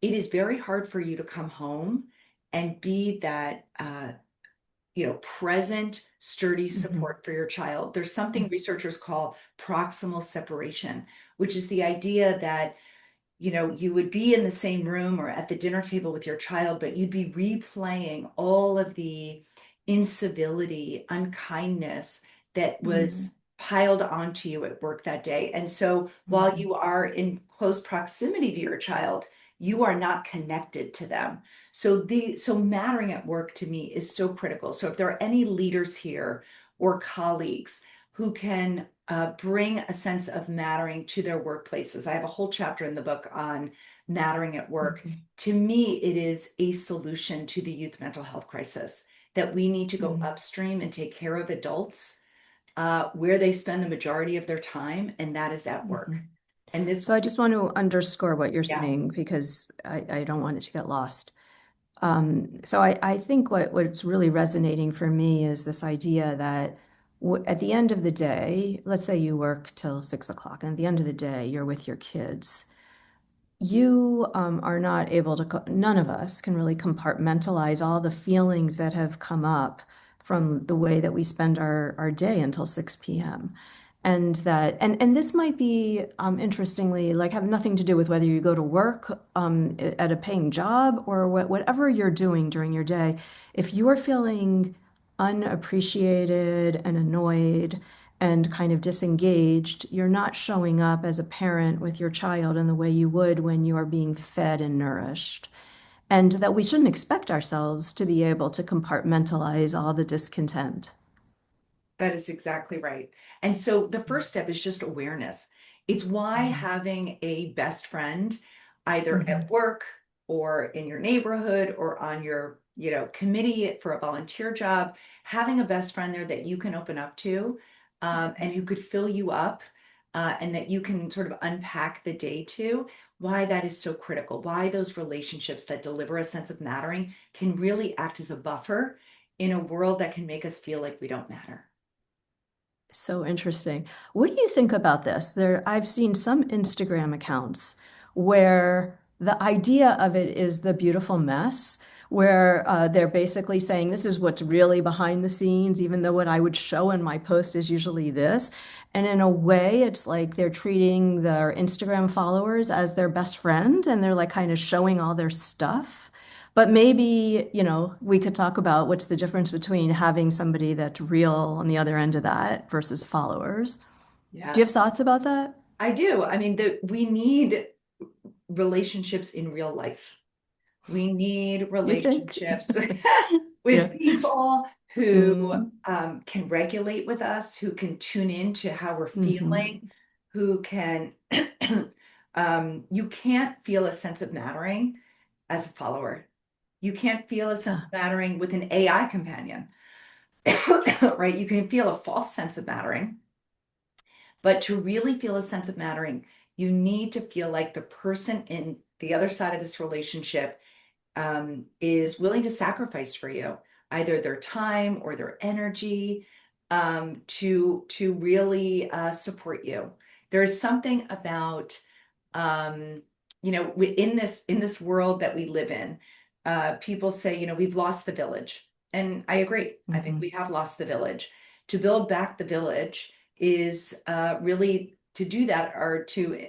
it is very hard for you to come home and be that present, sturdy Mhm. support for your child. There's something Mhm. researchers call proximal separation, which is the idea that you would be in the same room or at the dinner table with your child, but you'd be replaying all of the incivility, unkindness that Mhm. was piled onto you at work that day. And so while Mhm. you are in close proximity to your child, you are not connected to them. So mattering at work to me is so critical. So if there are any leaders here or colleagues who can bring a sense of mattering to their workplaces. I have a whole chapter in the book on mattering at work. Mhm. To me, it is a solution to the youth mental health crisis that we need to go Mhm. upstream and take care of adults where they spend the majority of their time, and that is at work. Mhm. And this, So I just want to underscore what you're yeah, saying because I don't want it to get lost. So I think what's really resonating for me is this idea that at the end of the day, let's say you work till 6 o'clock, and at the end of the day, you're with your kids. You are not able to, none of us can really compartmentalize all the feelings that have come up from the way that we spend our day until 6 p.m. And this might be interestingly like have nothing to do with whether you go to work at a paying job or whatever you're doing during your day. If you are feeling unappreciated and annoyed and kind of disengaged, you're not showing up as a parent with your child in the way you would when you are being fed and nourished. And that we shouldn't expect ourselves to be able to compartmentalize all the discontent. that is exactly right. And so the first step is just awareness. It's why Mhm. having a best friend, either at Mhm. work or in your neighborhood or on your, committee for a volunteer job, having a best friend there that you can open up to, and who could fill you up, and that you can sort of unpack the day to, why that is so critical, why those relationships that deliver a sense of mattering can really act as a buffer in a world that can make us feel like we don't matter. So interesting. What do you think about this? I've seen some Instagram accounts where the idea of it is the beautiful mess, where they're basically saying this is what's really behind the scenes, even though what I would show in my post is usually this. And in a way, it's like they're treating their Instagram followers as their best friend, and they're like kind of showing all their stuff. But maybe, we could talk about what's the difference between having somebody that's real on the other end of that versus followers. Do you have Yes, thoughts about that? I do. I mean, we need relationships in real life. We need You think? relationships Yeah. with people who Mm, can regulate with us, who can tune in to how we're hmm. feeling, who can, you can't feel a sense of mattering as a follower. You can't feel a sense Yeah. of mattering with an AI companion, right? You can feel a false sense of mattering. But to really feel a sense of mattering, you need to feel like the person in the other side of this relationship is willing to sacrifice for you, either their time or their energy, to really support you. There is something about in this world that we live in, people say, we've lost the village. And I agree. I think Hmm. we have lost the village. To build back the village is really to do that or to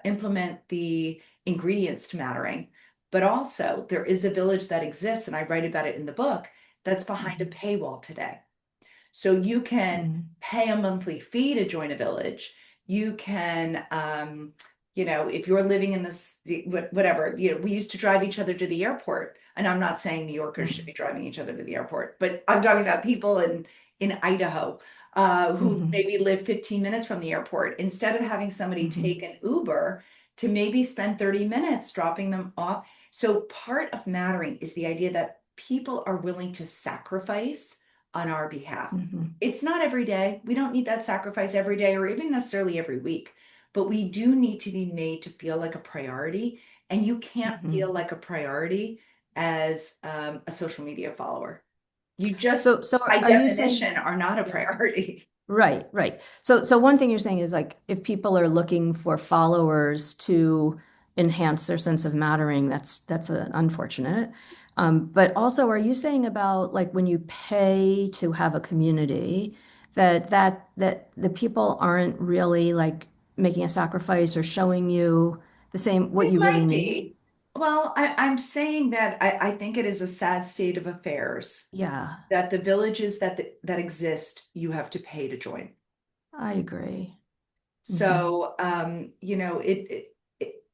implement the ingredients to mattering. But also, there is a village that exists, and I write about it in the book, that's behind a Hmm. paywall today. So you can Hmm. pay a monthly fee to join a village. You can, if you're living in this, whatever, we used to drive each other to the airport. And I'm not saying New Yorkers should be driving each other to the airport, but I'm talking about people in Idaho who Hmm. maybe live 15 minutes from the airport. Instead of having somebody Hmm. take an Uber to maybe spend 30 minutes dropping them off. So part of mattering is the idea that people are willing to sacrifice on our behalf. Hmm. It's not every day. We don't need that sacrifice every day or even necessarily every week. but we do need to be made to feel like a priority. And you can't feel Mhm. like a priority as a social media follower. You just, So by are you saying, definition, are not a yeah. priority. Right, right. So one thing you're saying is like if people are looking for followers to enhance their sense of mattering, that's unfortunate. But also, are you saying about like when you pay to have a community, that the people aren't really like making a sacrifice or showing you the same what It you really might need? be. Well, I'm saying that I think it is a sad state of affairs Yeah, that the villages that exist, you have to pay to join. I agree. Hmm. So,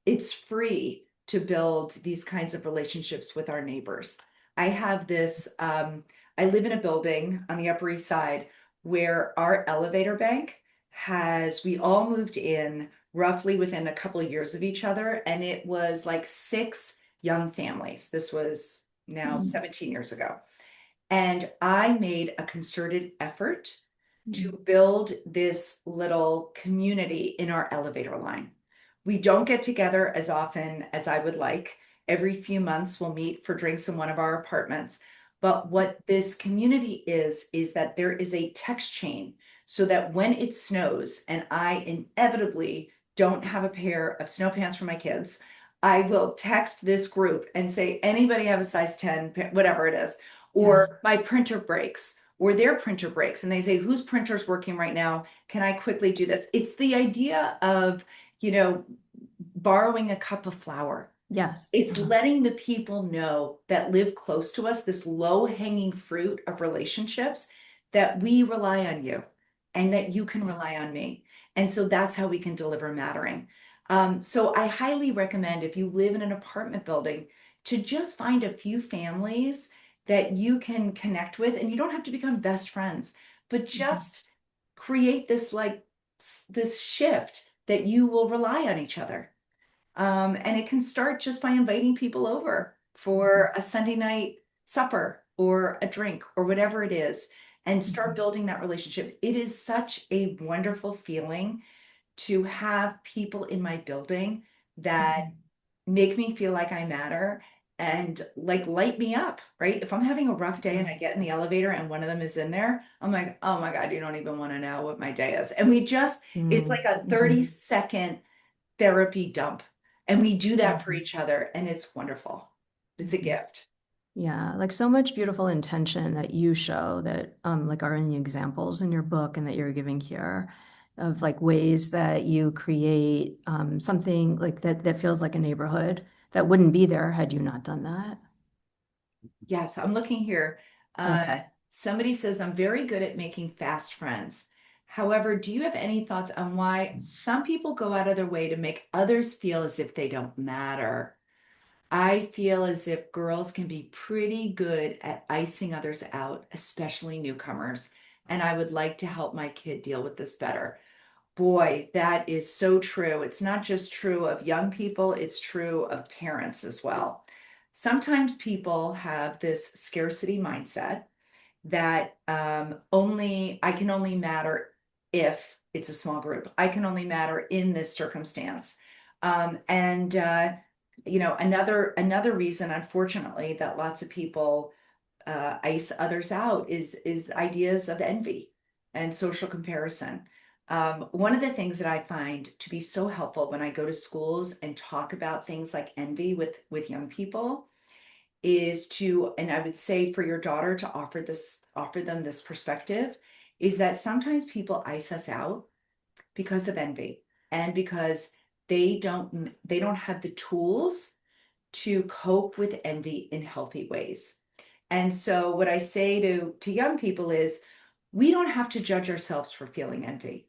it's free to build these kinds of relationships with our neighbors. I have this, I live in a building on the Upper East Side where our elevator bank we all moved in roughly within a couple of years of each other, and it was like six young families. This was now 17 years ago. And I made a concerted effort Mm-hmm. to build this little community in our elevator line. We don't get together as often as I would like. Every few months, we'll meet for drinks in one of our apartments. But what this community is that there is a text chain so that when it snows and I inevitably don't have a pair of snow pants for my kids, I will text this group and say, anybody have a size 10, whatever it is, Yeah. or my printer breaks or their printer breaks and they say, whose printer's working right now? Can I quickly do this? It's the idea of, you know, borrowing a cup of flour. Yes. It's letting the people know that live close to us, this low hanging fruit of relationships, that we rely on you and that you can Yeah. rely on me. And so that's how we can deliver mattering. So I highly recommend if you live in an apartment building to just find a few families that you can connect with, and you don't have to become best friends, but Mhm. just create this this shift that you will rely on each other. And it can start just by inviting people over for a Sunday night supper or a drink or whatever it is, and start Mhm. building that relationship. It is such a wonderful feeling to have people in my building that Mhm. make me feel like I matter and like light me up, right? If I'm having a rough day and I Mhm. get in the elevator and one of them is in there, I'm like, oh my God, you don't even want to know what my day is. And we just, it's like a Mhm. 30-second therapy dump. And we do that for Mhm. each other, and it's wonderful. It's a Mhm. gift. Yeah, like so much beautiful intention that you show that like are in the examples in your book and that you're giving here of like ways that you create something like that feels like a neighborhood that wouldn't be there had you not done that. Yes, I'm looking here. Uh, Okay. Somebody says, I'm very good at making fast friends. However, do you have any thoughts on why some people go out of their way to make others feel as if they don't matter? I feel as if girls can be pretty good at icing others out, especially newcomers. And I would like to help my kid deal with this better. Boy, that is so true. It's not just true of young people, it's true of parents as well. Sometimes people have this scarcity mindset that only I can only matter if it's a small group. I can only matter in this circumstance. And another reason, unfortunately, that lots of people ice others out is ideas of envy and social comparison. One of the things that I find to be so helpful when I go to schools and talk about things like envy with young people is to, and I would say for your daughter to offer them this perspective, is that sometimes people ice us out because of envy and because they don't have the tools to cope with envy in healthy ways. And so what I say to young people is we don't have to judge ourselves for feeling envy.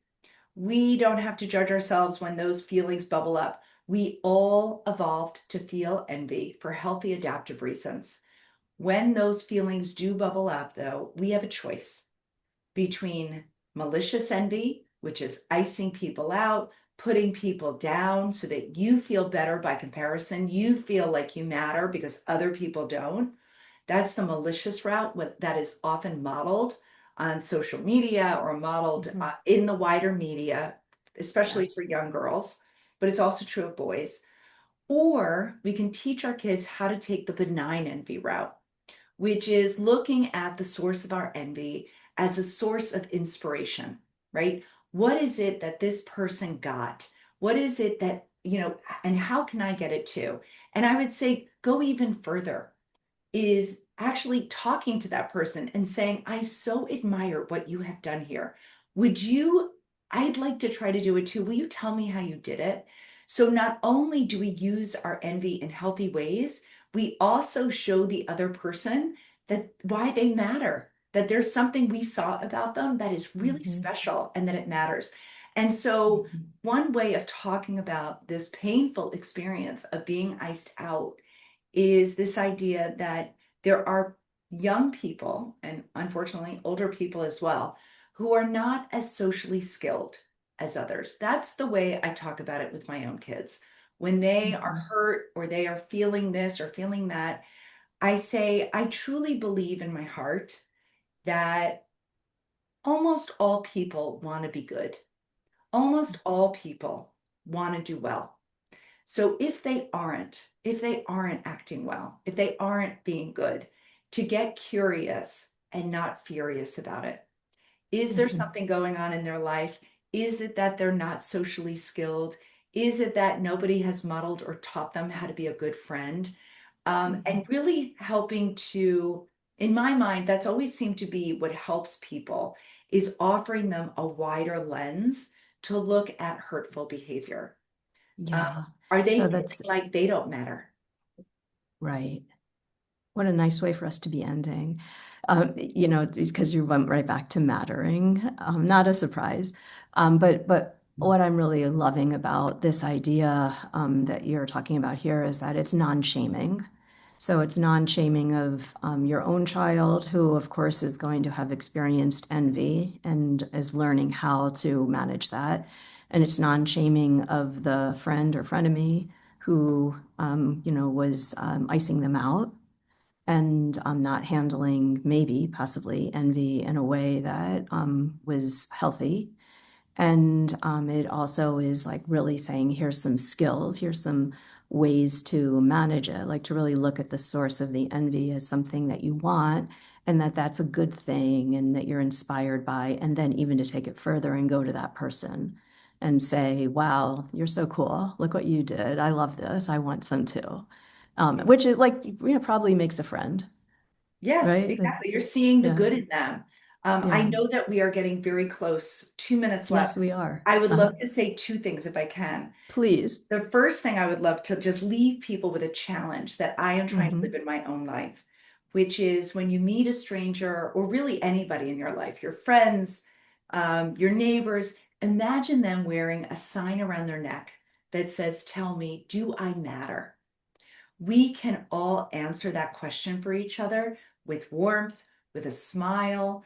We don't have to judge ourselves when those feelings bubble up. We all evolved to feel envy for healthy adaptive reasons. When those feelings do bubble up, though, we have a choice between malicious envy, which is icing people out, putting people down so that you feel better by comparison. You feel like you matter because other people don't. That's the malicious route that is often modeled on social media or modeled Mhm. in the wider media especially for Yes. young girls, but it's also true of boys. Or we can teach our kids how to take the benign envy route, which is looking at the source of our envy as a source of inspiration, right? What is it that this person got? What is it that, and how can I get it too? And I would say go even further is actually talking to that person and saying, I so admire what you have done here. Would you, I'd like to try to do it too. Will you tell me how you did it? So not only do we use our envy in healthy ways, we also show the other person that why they matter, that there's something we saw about them that is really Hmm. special and that it matters. And so Hmm. one way of talking about this painful experience of being iced out is this idea that there are young people, and unfortunately older people as well, who are not as socially skilled as others. That's the way I talk about it with my own kids. When they are Hmm. hurt or they are feeling this or feeling that, I say, I truly believe in my heart that almost all people want to be good. Almost all people want to do well. So if they aren't acting well, if they aren't being good, to get curious and not furious about it. Is there Hmm. something going on in their life? Is it that they're not socially skilled? Is it that nobody has modeled or taught them how to be a good friend? And Hmm. really helping to, in my mind, that's always seemed to be what helps people is offering them a wider lens to look at hurtful behavior. Um, Yeah. are they So feeling that's like they don't matter? right. What a nice way for us to be ending. Because you went right back to mattering. Not a surprise. But what I'm really loving about this idea that you're talking about here is that it's non-shaming. So it's non-shaming of your own child, who, of course, is going to have experienced envy and is learning how to manage that. And it's non-shaming of the friend or frenemy who, was icing them out and not handling maybe possibly envy in a way that was healthy. And it also is like really saying, here's some skills, here's some ways to manage it, like to really look at the source of the envy as something that you want and that that's a good thing and that you're inspired by, and then even to take it further and go to that person and say, wow, you're so cool. Look what you did. I love this. I want some too. Which is like, probably makes a friend, Yes, right? Like, exactly. You're seeing the yeah, good in them. I yeah. know that we are getting very close, 2 minutes Yes, left. we are. I would Uh-huh. love to say two things if I can. Please. The first thing I would love to just leave people with a challenge that I am trying to live Hmm. in my own life, which is when you meet a stranger or really anybody in your life, your friends, your neighbors, imagine them wearing a sign around their neck that says, Tell me, do I matter? We can all answer that question for each other with warmth, with a smile.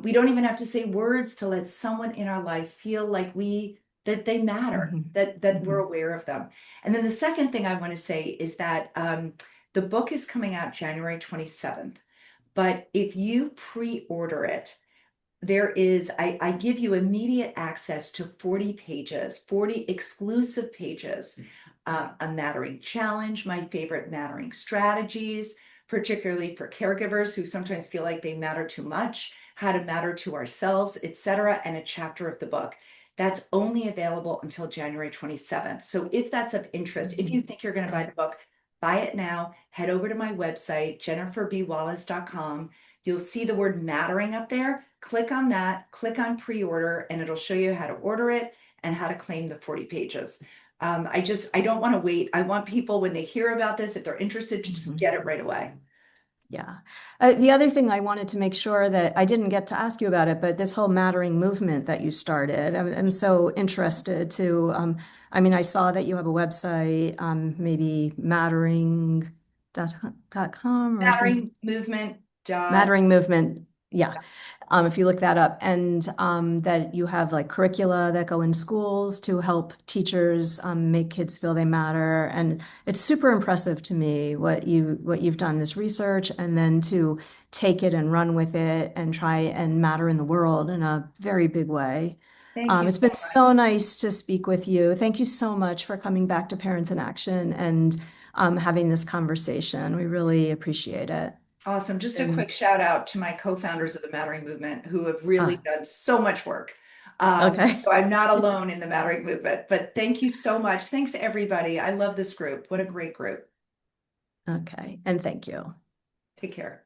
We don't even have to say words to let someone in our life feel like that they matter, Hmm. that we're Hmm. aware of them. And then the second thing I want to say is that the book is coming out January 27th. But if you pre-order it, I give you immediate access to 40 pages, 40 exclusive pages, a mattering challenge, my favorite mattering strategies, particularly for caregivers who sometimes feel like they matter too much, how to matter to ourselves, etc., and a chapter of the book. That's only available until January 27th. So if that's of interest, if you Hmm. think you're going to buy Okay. the book, buy it now. Head over to my website, jenniferbwallace.com. You'll see the word mattering up there. Click on that, click on pre-order, and it'll show you how to order it and how to claim the 40 pages. I don't want to wait. I want people, when they hear about this, if they're interested, to just Hmm. get it right away. Yeah. The other thing I wanted to make sure that I didn't get to ask you about it, but this whole mattering movement that you started, I'm so interested to, I saw that you have a website, maybe mattering.com or something. Mattering movement dot Mattering movement. Yeah. If you look that up, and that you have like curricula that go in schools to help teachers make kids feel they matter. And it's super impressive to me what you've done, this research, and then to take it and run with it and try and matter in the world in a very big way. Thank you It's so been so nice to speak with you. Thank you so much for coming back to Parents in Action and having this conversation. We really appreciate it. Awesome. Just a quick And shout out to my co-founders of the Mattering Movement who have really ah, done so much work. okay. So I'm not alone in the Mattering Movement, but thank you so much. Thanks everybody. I love this group. What a great group. Okay. And thank you. Take care.